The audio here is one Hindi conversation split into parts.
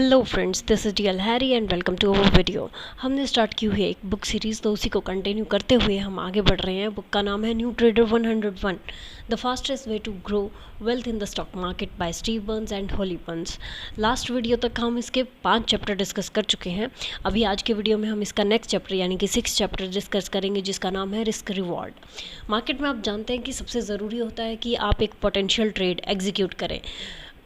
Hello friends, this is DL Harry and welcome to our video. हमने स्टार्ट की हुई है एक बुक सीरीज़, तो उसी को कंटिन्यू करते हुए हम आगे बढ़ रहे हैं। बुक का नाम है new trader 101, the fastest way to grow wealth in the stock market by Steve Burns and Holly Burns. Last video तक हम इसके 5 चैप्टर डिस्कस कर चुके हैं। अभी आज के वीडियो में हम इसका नेक्स्ट चैप्टर यानी कि 6 चैप्टर डिस्कस करेंगे, जिसका नाम है रिस्क रिवॉर्ड। मार्केट में आप जानते हैं कि सबसे ज़रूरी होता है कि आप एक पोटेंशियल ट्रेड एग्जीक्यूट करें।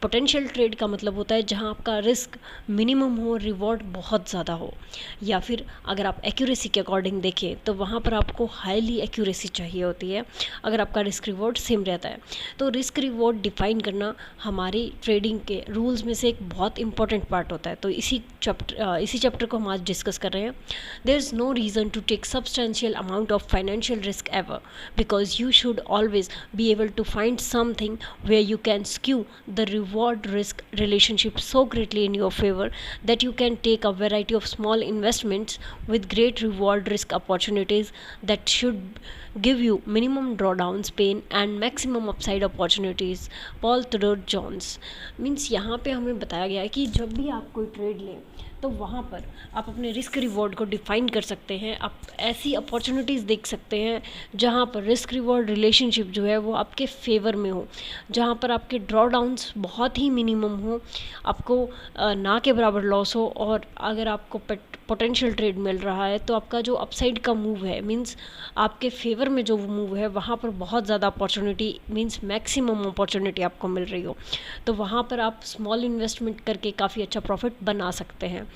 पोटेंशियल ट्रेड का मतलब होता है जहां आपका रिस्क मिनिमम हो, रिवॉर्ड बहुत ज़्यादा हो, या फिर अगर आप एक्यूरेसी के अकॉर्डिंग देखें तो वहां पर आपको हाईली एक्यूरेसी चाहिए होती है अगर आपका रिस्क रिवॉर्ड सेम रहता है। तो रिस्क रिवॉर्ड डिफाइन करना हमारी ट्रेडिंग के रूल्स में से एक बहुत इंपॉर्टेंट पार्ट होता है। तो इसी चैप्टर को हम आज डिस्कस कर रहे हैं। There is no reason to take substantial amount of financial risk ever, because you should always be able to find something where you can skew the reward risk relationship so greatly in your favor that you can take a variety of small investments with great reward risk opportunities that should give you minimum drawdowns pain and maximum upside opportunities। Paul tudor jones। Means यहाँ पे हमें बताया गया है कि जब भी आप कोई ट्रेड लें तो वहाँ पर आप अपने रिस्क रिवॉर्ड को डिफ़ाइन कर सकते हैं। आप ऐसी अपॉर्चुनिटीज़ देख सकते हैं जहाँ पर रिस्क रिवॉर्ड रिलेशनशिप जो है वो आपके फेवर में हो, जहाँ पर आपके ड्रॉ डाउन्स बहुत ही मिनिमम हो, आपको ना के बराबर लॉस हो, और अगर आपको पोटेंशियल ट्रेड मिल रहा है तो आपका जो अपसाइड का मूव है, मींस आपके फेवर में जो मूव है, वहाँ पर बहुत ज़्यादा अपॉर्चुनिटी, मींस मैक्सिमम अपॉर्चुनिटी आपको मिल रही हो, तो वहाँ पर आप स्मॉल इन्वेस्टमेंट करके काफ़ी अच्छा प्रॉफिट बना सकते हैं।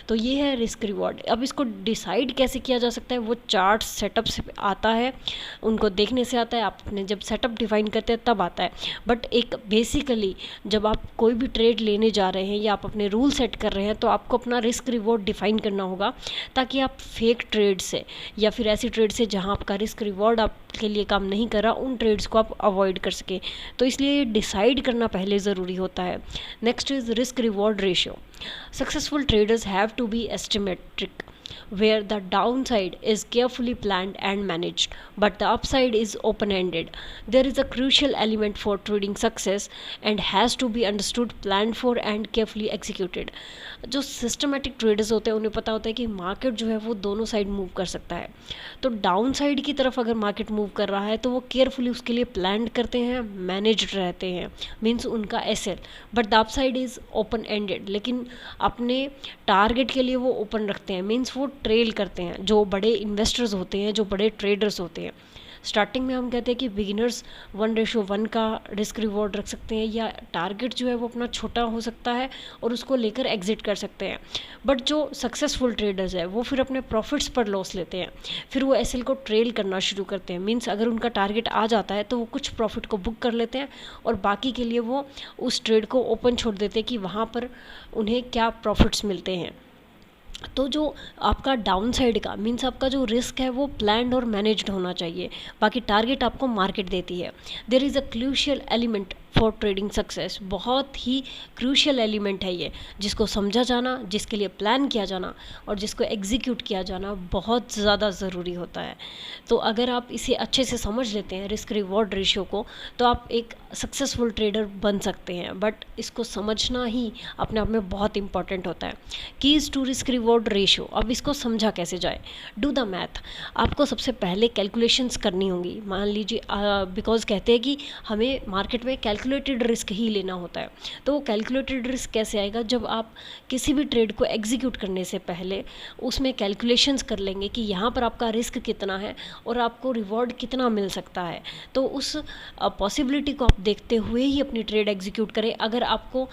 तो ये है रिस्क रिवॉर्ड। अब इसको डिसाइड कैसे किया जा सकता है, वो चार्ट सेटअप से आता है, उनको देखने से आता है, आप अपने जब सेटअप डिफाइन करते हैं तब आता है। बट एक बेसिकली जब आप कोई भी ट्रेड लेने जा रहे हैं या आप अपने रूल सेट कर रहे हैं तो आपको अपना रिस्क रिवॉर्ड डिफाइन करना होगा, ताकि आप फेक ट्रेड से या फिर ऐसी ट्रेड से जहां आपका रिस्क रिवॉर्ड आपके लिए काम नहीं कर रहा, उन ट्रेड्स को आप अवॉइड कर सके। तो इसलिए डिसाइड करना पहले ज़रूरी होता है। Next is risk reward ratio. Successful traders have to be asymmetric, where the downside is carefully planned and managed, but the upside is open-ended. There is a crucial element for trading success and has to be understood, planned for and carefully executed. जो सिस्टमेटिक ट्रेडर्स होते हैं उन्हें पता होता है कि मार्केट जो है वो दोनों साइड मूव कर सकता है। तो डाउन साइड की तरफ अगर मार्केट मूव कर रहा है तो वो केयरफुली उसके लिए प्लान करते हैं, मैनेज्ड रहते हैं, मीन्स उनका SL. But the upside is open ended, लेकिन अपने टारगेट के लिए वो ओपन रखते हैं, मीन्स वो ट्रेल करते हैं। जो बड़े इन्वेस्टर्स होते हैं, जो बड़े ट्रेडर्स होते हैं, स्टार्टिंग में हम कहते हैं कि बिगिनर्स 1:1 का रिस्क रिवॉर्ड रख सकते हैं, या टारगेट जो है वो अपना छोटा हो सकता है और उसको लेकर एग्जिट कर सकते हैं। बट जो सक्सेसफुल ट्रेडर्स है वो फिर अपने प्रॉफिट्स पर लॉस लेते हैं, फिर वो एसएल को ट्रेल करना शुरू करते हैं। मीन्स अगर उनका टारगेट आ जाता है तो वो कुछ प्रॉफिट को बुक कर लेते हैं और बाकी के लिए वो उस ट्रेड को ओपन छोड़ देते हैं कि वहाँ पर उन्हें क्या प्रॉफिट्स मिलते हैं। तो जो आपका डाउन साइड का मीन्स आपका जो रिस्क है वो प्लान्ड और मैनेज्ड होना चाहिए, बाकी टारगेट आपको मार्केट देती है। There is a crucial element for trading success. बहुत ही क्रूशियल एलिमेंट है ये, जिसको समझा जाना, जिसके लिए प्लान किया जाना और जिसको एग्जीक्यूट किया जाना बहुत ज़्यादा ज़रूरी होता है। तो अगर आप इसे अच्छे से समझ लेते हैं रिस्क रिवॉर्ड रेशियो को, तो आप एक सक्सेसफुल ट्रेडर बन सकते हैं। बट इसको समझना ही अपने आप में बहुत इंपॉर्टेंट होता है। Keys to risk reward ratio. अब इसको समझा कैसे जाए, डू द मैथ। आपको सबसे पहले कैलकुलेशंस करनी होंगी। मान लीजिए बिकॉज कहते हैं कि हमें मार्केट में कैलकुलेटेड रिस्क ही लेना होता है। तो वो कैलकुलेटेड रिस्क कैसे आएगा, जब आप किसी भी ट्रेड को एग्जीक्यूट करने से पहले उसमें कैलकुलेशंस कर लेंगे कि यहाँ पर आपका रिस्क कितना है और आपको रिवॉर्ड कितना मिल सकता है। तो उस पॉसिबिलिटी को आप देखते हुए ही अपनी ट्रेड एग्जीक्यूट करें, अगर आपको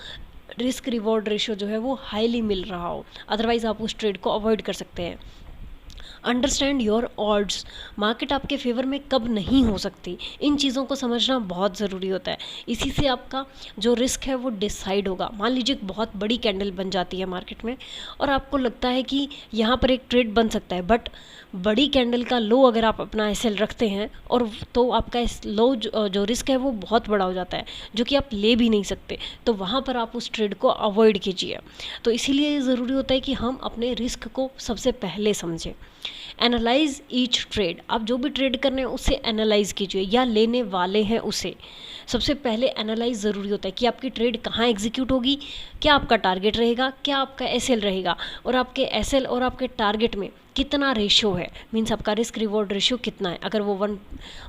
रिस्क रिवॉर्ड रेशियो जो है वो हाईली मिल रहा हो। अदरवाइज़ आप उस ट्रेड को अवॉइड कर सकते हैं। Understand your odds. मार्केट आपके फेवर में कब नहीं हो सकती, इन चीज़ों को समझना बहुत ज़रूरी होता है। इसी से आपका जो रिस्क है वो डिसाइड होगा। मान लीजिए एक बहुत बड़ी कैंडल बन जाती है मार्केट में और आपको लगता है कि यहाँ पर एक ट्रेड बन सकता है, बट बड़ी कैंडल का लो अगर आप अपना एसएल रखते हैं और तो आपका इस लो जो रिस्क है वो बहुत बड़ा हो जाता है, जो कि आप ले भी नहीं सकते, तो वहाँ पर आप उस ट्रेड को अवॉइड कीजिए। तो इसीलिए ज़रूरी होता है कि हम अपने रिस्क को सबसे पहले समझें। एनालाइज ईच ट्रेड, आप जो भी ट्रेड कर रहे हैं उसे एनालाइज कीजिए या लेने वाले हैं उसे। सबसे पहले एनालाइज ज़रूरी होता है कि आपकी ट्रेड कहाँ एग्जीक्यूट होगी, क्या आपका टारगेट रहेगा, क्या आपका एसएल रहेगा, और आपके एसएल और आपके टारगेट में कितना रेशियो है, मीन्स आपका रिस्क रिवॉर्ड रेशियो कितना है। अगर वो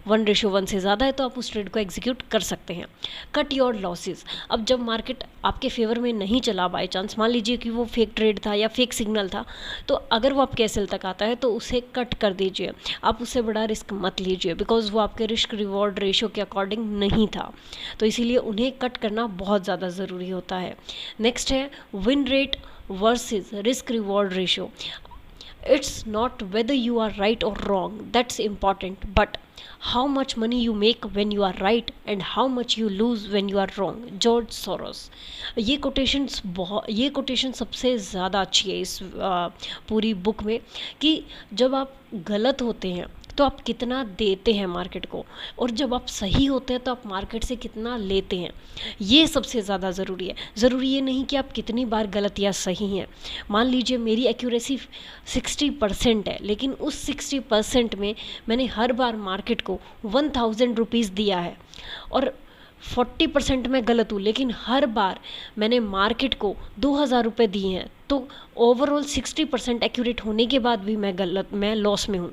1:1 से ज़्यादा है तो आप उस ट्रेड को एग्जीक्यूट कर सकते हैं। कट योर लॉसेस, अब जब मार्केट आपके फेवर में नहीं चला, बाई चांस मान लीजिए कि वो फेक ट्रेड था या फेक सिग्नल था, तो अगर वो आपके एसएल तक आता है तो उसे कट कर दीजिए, आप उससे बड़ा रिस्क मत लीजिए, बिकॉज वो आपके रिस्क रिवॉर्ड रेशियो के अकॉर्डिंग नहीं था। तो इसीलिए उन्हें कट करना बहुत ज़्यादा ज़रूरी होता है। नेक्स्ट है win rate versus risk reward ratio. It's not whether you are right or wrong that's important, but how much money you make when you are right and how much you lose when you are wrong। George Soros. ये कोटेशन सबसे ज़्यादा अच्छी है इस पूरी बुक में, कि जब आप गलत होते हैं तो आप कितना देते हैं मार्केट को, और जब आप सही होते हैं तो आप मार्केट से कितना लेते हैं, ये सबसे ज़्यादा ज़रूरी है। ज़रूरी ये नहीं कि आप कितनी बार गलत या सही हैं। मान लीजिए मेरी एक्यूरेसी 60% है, लेकिन उस 60% में मैंने हर बार मार्केट को 1000 रुपीज़ दिया है, और 40% में गलत हूँ, लेकिन हर बार मैंने मार्केट को 2000 रुपये दिए हैं, तो ओवरऑल 60% एक्यूरेट होने के बाद भी मैं लॉस में हूँ।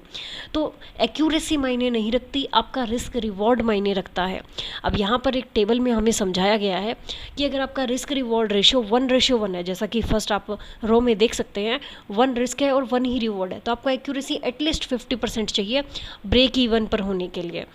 तो एक्यूरेसी मायने नहीं रखती, आपका रिस्क रिवॉर्ड मायने रखता है। अब यहाँ पर एक टेबल में हमें समझाया गया है कि अगर आपका रिस्क रिवॉर्ड रेशियो 1:1 है, जैसा कि फर्स्ट आप रो में देख सकते हैं, 1 रिस्क है और 1 ही रिवॉर्ड है, तो आपको एक्यूरेसी एटलीस्ट 50% चाहिए ब्रेक इवन पर होने के लिए।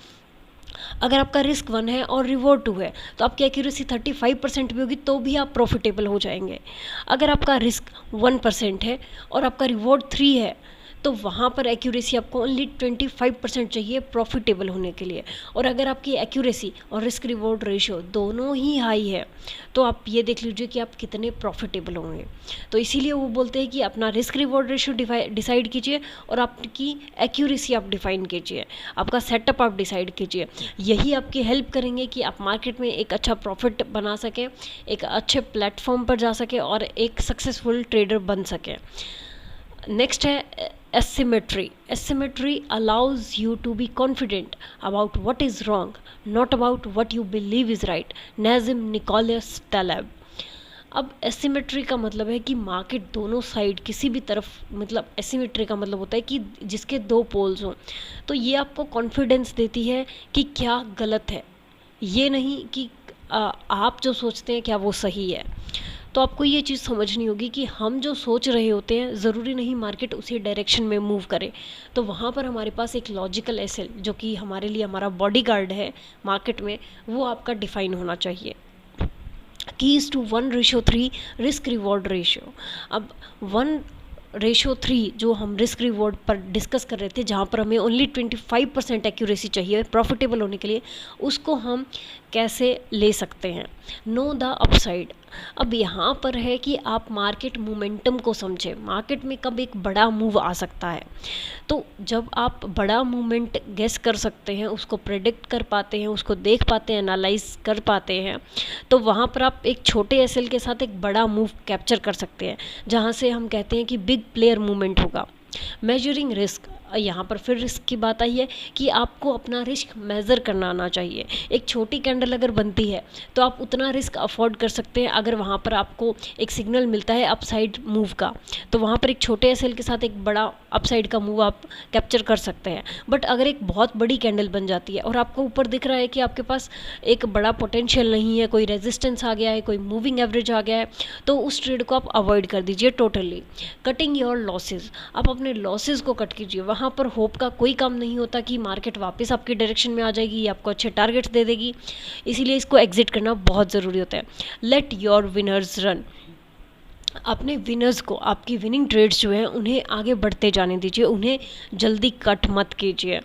अगर आपका रिस्क 1 है और रिवॉर्ड 2 है तो आपकी एक्यूरेसी 35% भी होगी तो भी आप प्रॉफिटेबल हो जाएंगे। अगर आपका रिस्क 1% है और आपका रिवॉर्ड 3 है तो वहाँ पर एक्यूरेसी आपको ओनली 25% चाहिए प्रॉफिटेबल होने के लिए। और अगर आपकी एक्यूरेसी और रिस्क रिवॉर्ड रेशियो दोनों ही हाई है तो आप ये देख लीजिए कि आप कितने प्रॉफिटेबल होंगे। तो इसीलिए वो बोलते हैं कि अपना रिस्क रिवॉर्ड रेशियो डिसाइड कीजिए और आपकी एक्यूरेसी आप डिफाइन कीजिए, आपका सेटअप आप डिसाइड कीजिए। यही आपकी हेल्प करेंगे कि आप मार्केट में एक अच्छा प्रॉफिट बना सकें, एक अच्छे प्लेटफॉर्म पर जा सकें और एक सक्सेसफुल ट्रेडर बन सकें। नेक्स्ट है asymmetry. Asymmetry allows you to be confident about what is wrong, not about what you believe is right. Nazim Nicholas Taleb। अब एसिमेट्री का मतलब है कि मार्केट दोनों साइड किसी भी तरफ, मतलब एसिमेट्री का मतलब होता है कि जिसके 2 पोल्स हों, तो ये आपको कॉन्फिडेंस देती है कि क्या गलत है, ये नहीं कि आप जो सोचते हैं क्या वो सही है। तो आपको ये चीज़ समझनी होगी कि हम जो सोच रहे होते हैं ज़रूरी नहीं मार्केट उसी डायरेक्शन में मूव करे। तो वहाँ पर हमारे पास एक लॉजिकल एसएल जो कि हमारे लिए हमारा बॉडीगार्ड है मार्केट में, वो आपका डिफाइन होना चाहिए। Keys to 1:3 risk reward ratio. अब 1:3 जो हम रिस्क रिवॉर्ड पर डिस्कस कर रहे थे, जहाँ पर हमें ओनली 25% एक्यूरेसी चाहिए प्रॉफिटेबल होने के लिए, उसको हम कैसे ले सकते हैं। Know the upside. अब यहाँ पर है कि आप मार्केट मोमेंटम को समझें, मार्केट में कब एक बड़ा मूव आ सकता है। तो जब आप बड़ा मूवमेंट गेस कर सकते हैं, उसको प्रेडिक्ट कर पाते हैं, उसको देख पाते हैं, एनालाइज कर पाते हैं, तो वहाँ पर आप एक छोटे एसएल के साथ एक बड़ा मूव कैप्चर कर सकते हैं, जहाँ से हम कहते हैं कि बिग प्लेयर मूवमेंट होगा। मेजरिंग रिस्क, यहाँ पर फिर रिस्क की बात आई है कि आपको अपना रिस्क मेज़र करना आना चाहिए। एक छोटी कैंडल अगर बनती है तो आप उतना रिस्क अफोर्ड कर सकते हैं अगर वहाँ पर आपको एक सिग्नल मिलता है अपसाइड मूव का, तो वहाँ पर एक छोटे एसएल के साथ एक बड़ा अपसाइड का मूव आप कैप्चर कर सकते हैं। बट अगर एक बहुत बड़ी कैंडल बन जाती है और आपको ऊपर दिख रहा है कि आपके पास एक बड़ा पोटेंशियल नहीं है, कोई रेजिस्टेंस आ गया है, कोई मूविंग एवरेज आ गया है, तो उस ट्रेड को आप अवॉइड कर दीजिए टोटली। कटिंग योर लॉसेज, आप अपने लॉसेज को कट कीजिए। वहाँ पर होप का कोई काम नहीं होता कि मार्केट वापस आपकी डायरेक्शन में आ जाएगी या आपको अच्छे टारगेट्स दे देगी, इसीलिए इसको एग्जिट करना बहुत ज़रूरी होता है। लेट योर विनर्स रन, अपने विनर्स को, आपकी विनिंग ट्रेड्स जो हैं उन्हें आगे बढ़ते जाने दीजिए, उन्हें जल्दी कट मत कीजिए,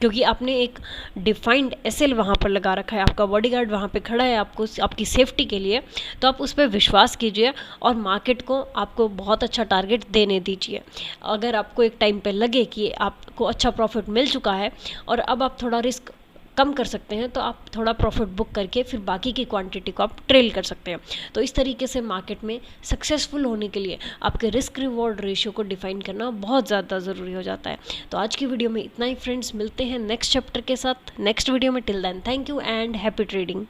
क्योंकि आपने एक डिफाइंड एसएल वहाँ पर लगा रखा है, आपका बॉडीगार्ड वहाँ पे खड़ा है आपको आपकी सेफ्टी के लिए। तो आप उस पर विश्वास कीजिए और मार्केट को आपको बहुत अच्छा टारगेट देने दीजिए। अगर आपको एक टाइम पे लगे कि आपको अच्छा प्रॉफिट मिल चुका है और अब आप थोड़ा रिस्क कम कर सकते हैं तो आप थोड़ा प्रॉफिट बुक करके फिर बाकी की क्वांटिटी को आप ट्रेल कर सकते हैं। तो इस तरीके से मार्केट में सक्सेसफुल होने के लिए आपके रिस्क रिवॉर्ड रेशियो को डिफाइन करना बहुत ज़्यादा ज़रूरी हो जाता है। तो आज की वीडियो में इतना ही फ्रेंड्स, मिलते हैं नेक्स्ट चैप्टर के साथ नेक्स्ट वीडियो में। Till then thank you and happy trading.